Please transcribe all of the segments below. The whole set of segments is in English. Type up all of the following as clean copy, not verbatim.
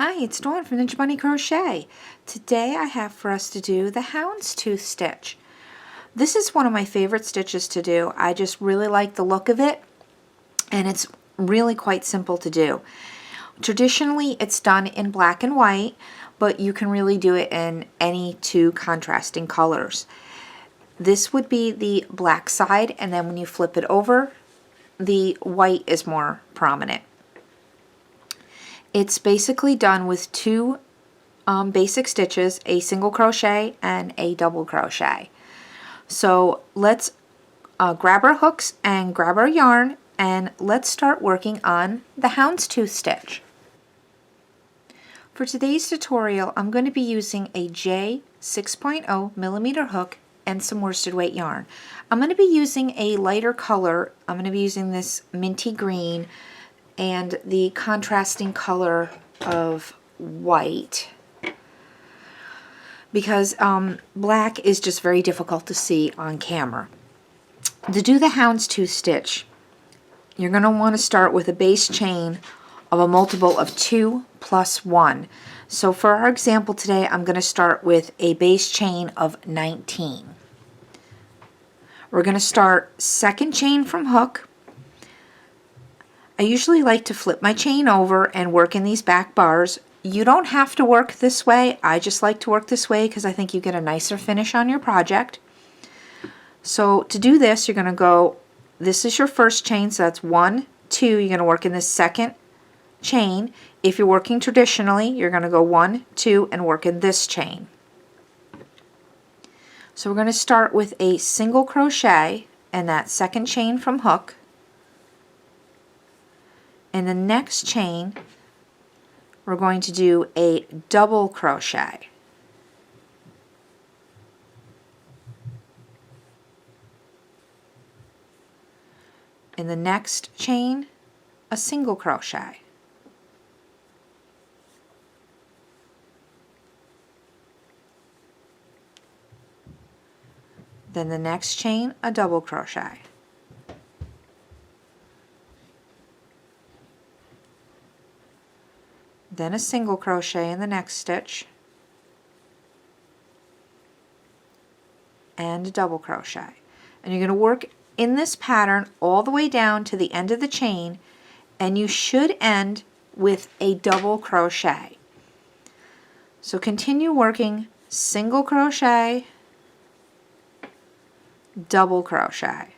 Hi, it's Dawn from Ninja Bunny Crochet. Today I have for us to do the houndstooth stitch. This is one of my favorite stitches to do. I just really like the look of it, and it's really quite simple to do. Traditionally it's done in black and white, but you can really do it in any two contrasting colors. This would be the black side, and then when you flip it over, the white is more prominent. It's basically done with two basic stitches, a single crochet and a double crochet. So let's grab our hooks and grab our yarn, and let's start working on the houndstooth stitch. For today's tutorial, I'm going to be using a J 6.0 millimeter hook and some worsted weight yarn. I'm going to be using a lighter color. I'm going to be using this minty green and the contrasting color of white, because black is just very difficult to see on camera. To do the houndstooth stitch, you're going to want to start with a base chain of a multiple of 2 plus 1. So for our example today, I'm going to start with a base chain of 19. We're going to start second chain from hook. I usually like to flip my chain over and work in these back bars. You don't have to work this way. I just like to work this way because I think you get a nicer finish on your project. So to do this, you're going to go, this is your first chain, so that's 1, 2. You're going to work in this second chain. If you're working traditionally, you're going to go 1, 2, and work in this chain. So we're going to start with a single crochet in that second chain from hook. In the next chain, we're going to do a double crochet. In the next chain, a single crochet. Then the next chain, a double crochet. Then a single crochet in the next stitch, and a double crochet. And you're going to work in this pattern all the way down to the end of the chain, and you should end with a double crochet. So continue working single crochet, double crochet,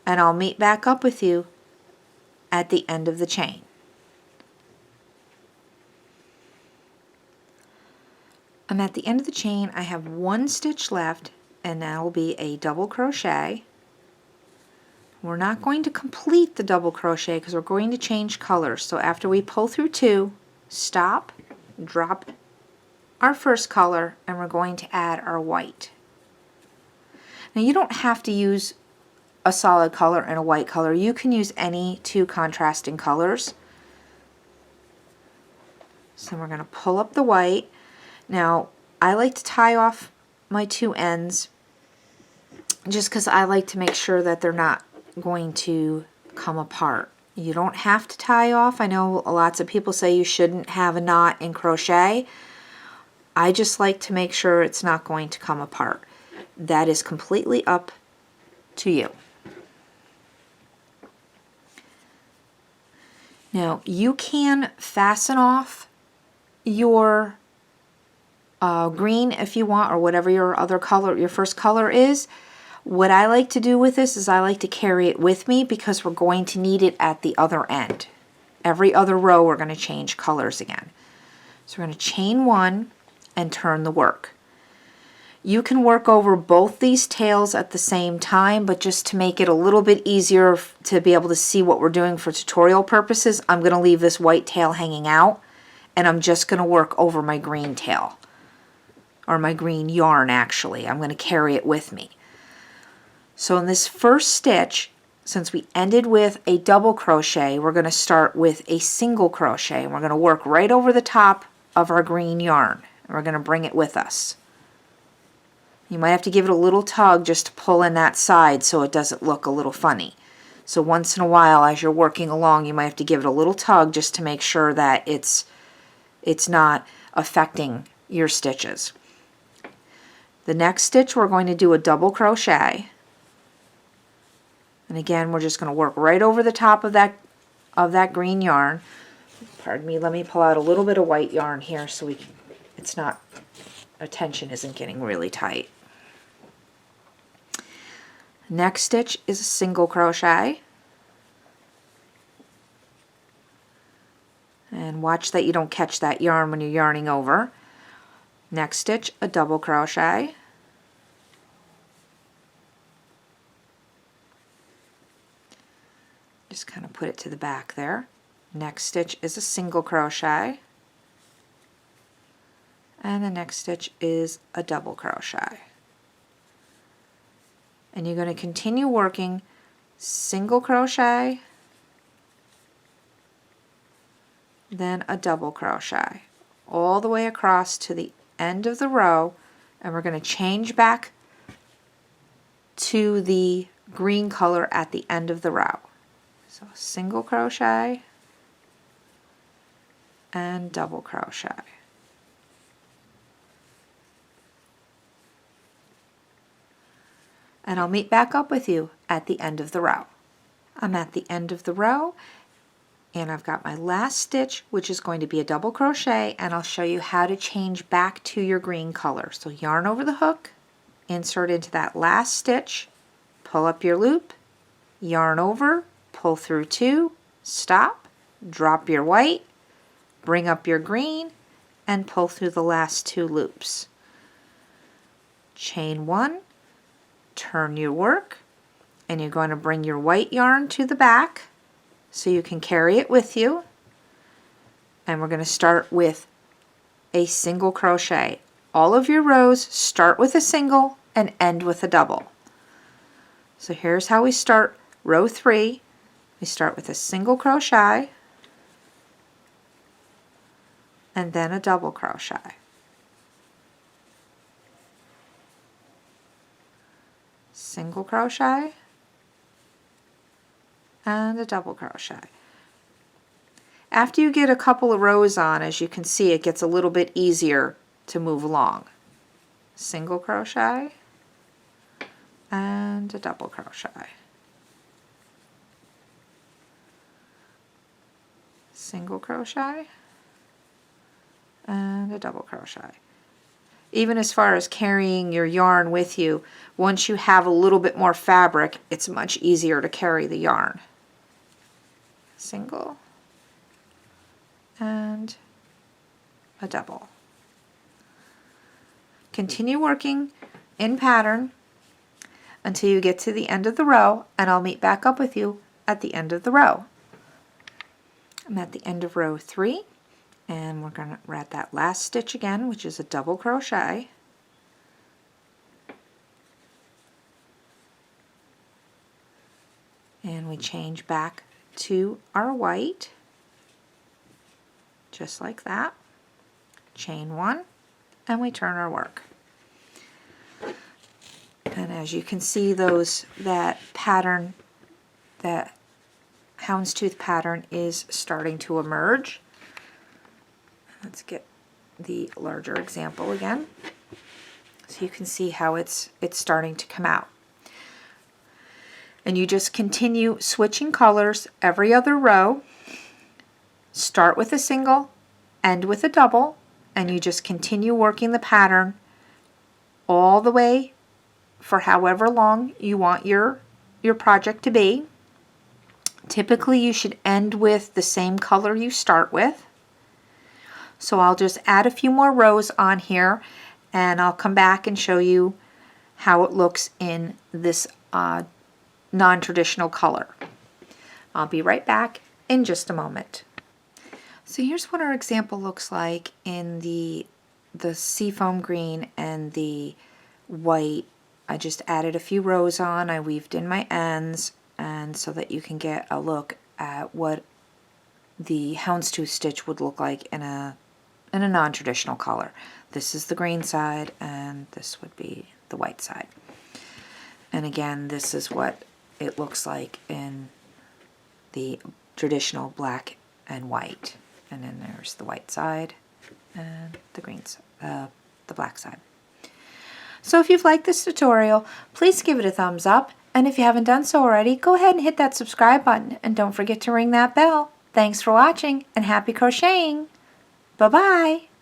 and I'll meet back up with you at the end of the chain. I'm at the end of the chain. I have one stitch left, and that will be a double crochet. We're not going to complete the double crochet because we're going to change colors. So after we pull through 2, stop, drop our first color, and we're going to add our white. Now you don't have to use a solid color and a white color. You can use any two contrasting colors. So we're going to pull up the white. Now, I like to tie off my two ends just because I like to make sure that they're not going to come apart. You don't have to tie off. I know lots of people say you shouldn't have a knot in crochet. I just like to make sure it's not going to come apart. That is completely up to you. Now, you can fasten off your green if you want, or whatever your other color, your first color is. What I like to do with this is I like to carry it with me because we're going to need it at the other end. Every other row we're going to change colors again. So we're going to chain 1 and turn the work. You can work over both these tails at the same time, but just to make it a little bit easier to be able to see what we're doing for tutorial purposes, I'm going to leave this white tail hanging out, and I'm just going to work over my green tail. Or my green yarn, actually. I'm going to carry it with me. So in this first stitch, since we ended with a double crochet, we're going to start with a single crochet, and we're going to work right over the top of our green yarn. And we're going to bring it with us. You might have to give it a little tug just to pull in that side so it doesn't look a little funny. So once in a while, as you're working along, you might have to give it a little tug just to make sure that it's it's not affecting your stitches. The next stitch we're going to do a double crochet. And again, we're just going to work right over the top of that green yarn. Pardon me, let me pull out a little bit of white yarn here so it's not, our tension isn't getting really tight. Next stitch is a single crochet. And watch that you don't catch that yarn when you're yarning over. Next stitch, a double crochet. Just kind of put it to the back there. Next stitch is a single crochet. And the next stitch is a double crochet. And you're going to continue working single crochet, then a double crochet all the way across to the end of the row, and we're going to change back to the green color at the end of the row. So single crochet and double crochet. And I'll meet back up with you at the end of the row. I'm at the end of the row, and I've got my last stitch, which is going to be a double crochet, and I'll show you how to change back to your green color. So yarn over the hook, insert into that last stitch, pull up your loop, yarn over, pull through 2, stop, drop your white, bring up your green, and pull through the last 2 loops. Chain 1, turn your work, and you're going to bring your white yarn to the back so you can carry it with you. And we're going to start with a single crochet. All of your rows start with a single and end with a double. So here's how we start row 3. We start with a single crochet and then a double crochet. Single crochet and a double crochet. After you get a couple of rows on, as you can see, it gets a little bit easier to move along. Single crochet and a double crochet. Single crochet and a double crochet. Even as far as carrying your yarn with you, once you have a little bit more fabric, it's much easier to carry the yarn. Single and a double. Continue working in pattern until you get to the end of the row, and I'll meet back up with you at the end of the row. I'm at the end of row 3, and we're at that last stitch again, which is a double crochet. And we change back to our white, just like that. Chain 1, and we turn our work. And as you can see, that pattern, that houndstooth pattern is starting to emerge. Let's get the larger example again, so you can see how it's starting to come out. And you just continue switching colors every other row. Start with a single, end with a double, and you just continue working the pattern all the way for however long you want your project to be. Typically you should end with the same color you start with. So I'll just add a few more rows on here, and I'll come back and show you how it looks in this non-traditional color. I'll be right back in just a moment. So here's what our example looks like in the seafoam green and the white. I just added a few rows on, I weaved in my ends, and so that you can get a look at what the houndstooth stitch would look like in a non-traditional color. This is the green side and this would be the white side. And again, this is what it looks like in the traditional black and white. And then there's the white side and the the black side. So if you've liked this tutorial, please give it a thumbs up, and if you haven't done so already, go ahead and hit that subscribe button, and don't forget to ring that bell. Thanks for watching, and happy crocheting! Bye-bye!